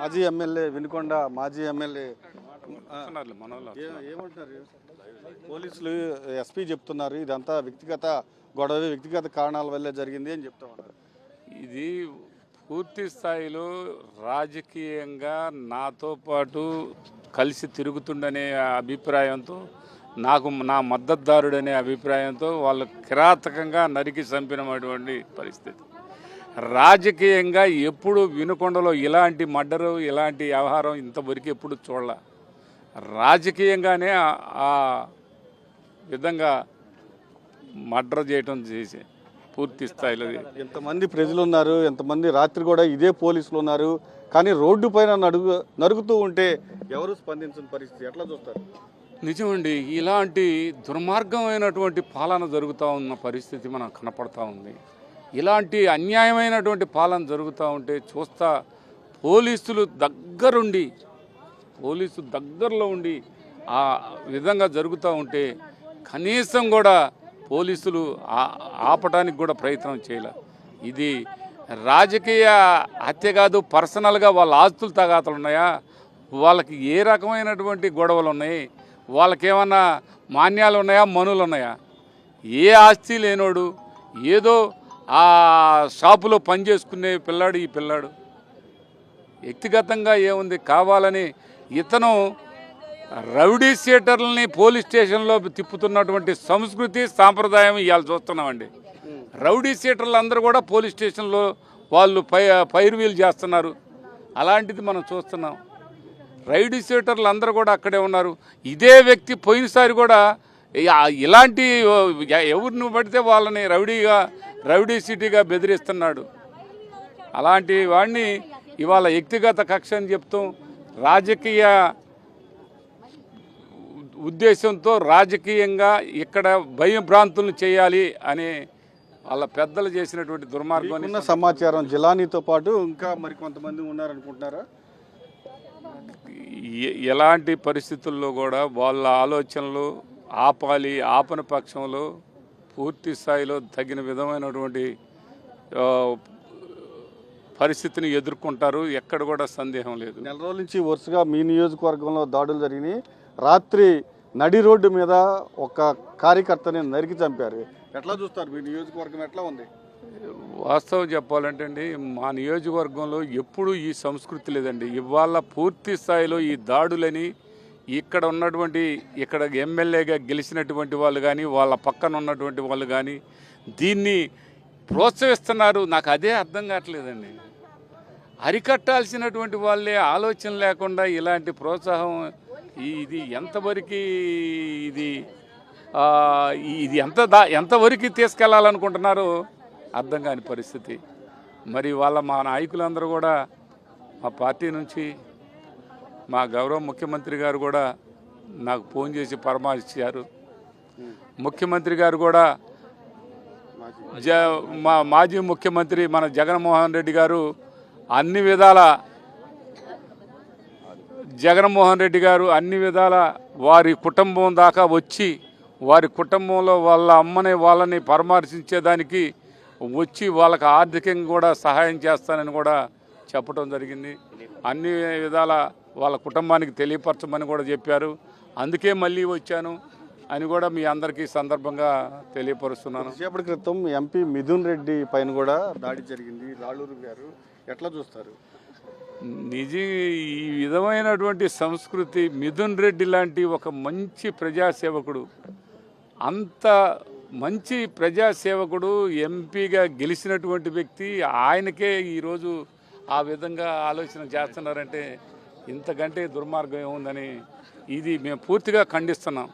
మాజీ ఎమ్మెల్యే వినుకొండ మాజీ ఎమ్మెల్యే ఏమంటారు? పోలీసులు ఎస్పీ చెప్తున్నారు ఇదంతా వ్యక్తిగత గొడవ, వ్యక్తిగత కారణాల వల్లే జరిగింది అని చెప్తా ఉన్నారు. ఇది పూర్తి స్థాయిలో రాజకీయంగా నాతో పాటు కలిసి తిరుగుతుండనే అభిప్రాయంతో, నాకు నా మద్దతుదారుడనే అభిప్రాయంతో వాళ్ళు కిరాతకంగా నరికి చంపినటువంటి పరిస్థితి. రాజకీయంగా ఎప్పుడు వినుకొండలో ఇలాంటి మర్డరు, ఇలాంటి వ్యవహారం ఇంతవరకు ఎప్పుడు చూడాల. రాజకీయంగానే ఆ విధంగా మర్డర్ చేయటం చేసి పూర్తి స్థాయిలో ఎంతమంది ప్రజలు ఉన్నారు, ఎంతమంది రాత్రి కూడా ఇదే పోలీసులు ఉన్నారు, కానీ రోడ్డు పైన నరుగుతూ ఉంటే ఎవరు స్పందించిన పరిస్థితి ఎట్లా చూస్తారు? నిజమండి, ఇలాంటి దుర్మార్గమైనటువంటి పాలన జరుగుతూ ఉన్న పరిస్థితి మనకు కనపడతా ఉంది. ఇలాంటి అన్యాయమైనటువంటి పాలన జరుగుతూ ఉంటే చూస్తా పోలీసులు దగ్గరలో ఉండి ఆ విధంగా జరుగుతూ ఉంటే కనీసం కూడా పోలీసులు ఆపడానికి కూడా ప్రయత్నం చేయలే. ఇది రాజకీయ హత్య కాదు, పర్సనల్గా వాళ్ళ ఆస్తులు తగాతలు ఉన్నాయా, వాళ్ళకి ఏ రకమైనటువంటి గొడవలు ఉన్నాయి, వాళ్ళకేమన్నా మాన్యాలు ఉన్నాయా, మనులు ఉన్నాయా? ఏ ఆస్తి లేనోడు ఏదో ఆ షాపులో పనిచేసుకునే పిల్లాడు ఈ పిల్లాడు. వ్యక్తిగతంగా ఏముంది, కావాలని ఇతను రౌడీ షీటర్లని పోలీస్ స్టేషన్లో తిప్పుతున్నటువంటి సంస్కృతి సాంప్రదాయం ఇవాళ చూస్తున్నామండి. రౌడీ షీటర్లు అందరూ కూడా పోలీస్ స్టేషన్లో వాళ్ళు పైరువీలు చేస్తున్నారు. అలాంటిది మనం చూస్తున్నాం. రౌడీ షీటర్లు అందరూ కూడా అక్కడే ఉన్నారు. ఇదే వ్యక్తి పోయినసారి కూడా ఇలాంటి ఎవరిని పడితే వాళ్ళని రౌడీ సిటీగా బెదిరిస్తున్నాడు. అలాంటి వాడిని ఇవాళ వ్యక్తిగత కక్ష అని చెప్తాం. రాజకీయ ఉద్దేశంతో రాజకీయంగా ఇక్కడ భయభ్రాంతులను చేయాలి అని వాళ్ళ పెద్దలు చేసినటువంటి దుర్మార్గం. సమాచారం జిలానీతో పాటు ఇంకా మరి కొంతమంది ఉన్నారనుకుంటున్నారా? ఎలాంటి పరిస్థితుల్లో కూడా వాళ్ళ ఆలోచనలు ఆపని పక్షంలో పూర్తి స్థాయిలో తగిన విధమైనటువంటి పరిస్థితిని ఎదుర్కొంటారు. ఎక్కడ కూడా సందేహం లేదు. నెల రోజుల నుంచి వరుసగా మీ నియోజకవర్గంలో దాడులు జరిగినాయి. రాత్రి నడి రోడ్డు మీద ఒక కార్యకర్తని నరికి చంపారు. ఎట్లా చూస్తారు? మీ నియోజకవర్గం ఎట్లా ఉంది? వాస్తవం చెప్పాలంటే అండి, మా నియోజకవర్గంలో ఎప్పుడూ ఈ సంస్కృతి లేదండి. ఇవాళ పూర్తి స్థాయిలో ఈ దాడులని ఇక్కడ ఎమ్మెల్యేగా గెలిచినటువంటి వాళ్ళు కానీ, వాళ్ళ పక్కన ఉన్నటువంటి వాళ్ళు కానీ దీన్ని ప్రోత్సహిస్తున్నారు. నాకు అదే అర్థం కావట్లేదండి. అరికట్టాల్సినటువంటి వాళ్ళే ఆలోచన లేకుండా ఇలాంటి ప్రోత్సాహం, ఇది ఎంతవరకు ఇది ఎంతవరకు తీసుకెళ్లాలనుకుంటున్నారో అర్థం కాని పరిస్థితి. మరి మా నాయకులందరూ కూడా మా పార్టీ నుంచి మా గౌరవ ముఖ్యమంత్రి గారు కూడా నాకు ఫోన్ చేసి పరామర్శించారు. ముఖ్యమంత్రి గారు కూడా మా మాజీ ముఖ్యమంత్రి మన జగన్మోహన్ రెడ్డి గారు అన్ని విధాల వారి కుటుంబం దాకా వచ్చి వారి కుటుంబంలో వాళ్ళ వాళ్ళని పరామర్శించేదానికి వచ్చి వాళ్ళకి ఆర్థికంగా కూడా సహాయం చేస్తానని కూడా చెప్పడం జరిగింది. అన్ని విధాల వాళ్ళ కుటుంబానికి తెలియపరచమని కూడా చెప్పారు. అందుకే మళ్ళీ వచ్చాను అని కూడా మీ అందరికీ సందర్భంగా తెలియపరుస్తున్నాను. సేపటి క్రితం ఎంపీ మిథున్ రెడ్డి పైన కూడా దాడి జరిగింది. రాళ్ళూరు గారు ఎట్లా చూస్తారు? ఈ విధమైనటువంటి సంస్కృతి, మిథున్ రెడ్డి లాంటి ఒక మంచి ప్రజాసేవకుడు, అంత మంచి ప్రజాసేవకుడు, ఎంపీగా గెలిచినటువంటి వ్యక్తి, ఆయనకే ఈరోజు ఆ విధంగా ఆలోచన చేస్తున్నారంటే ఇంతకంటే దుర్మార్గం ఏముందని ఇది మేము పూర్తిగా ఖండిస్తున్నాం.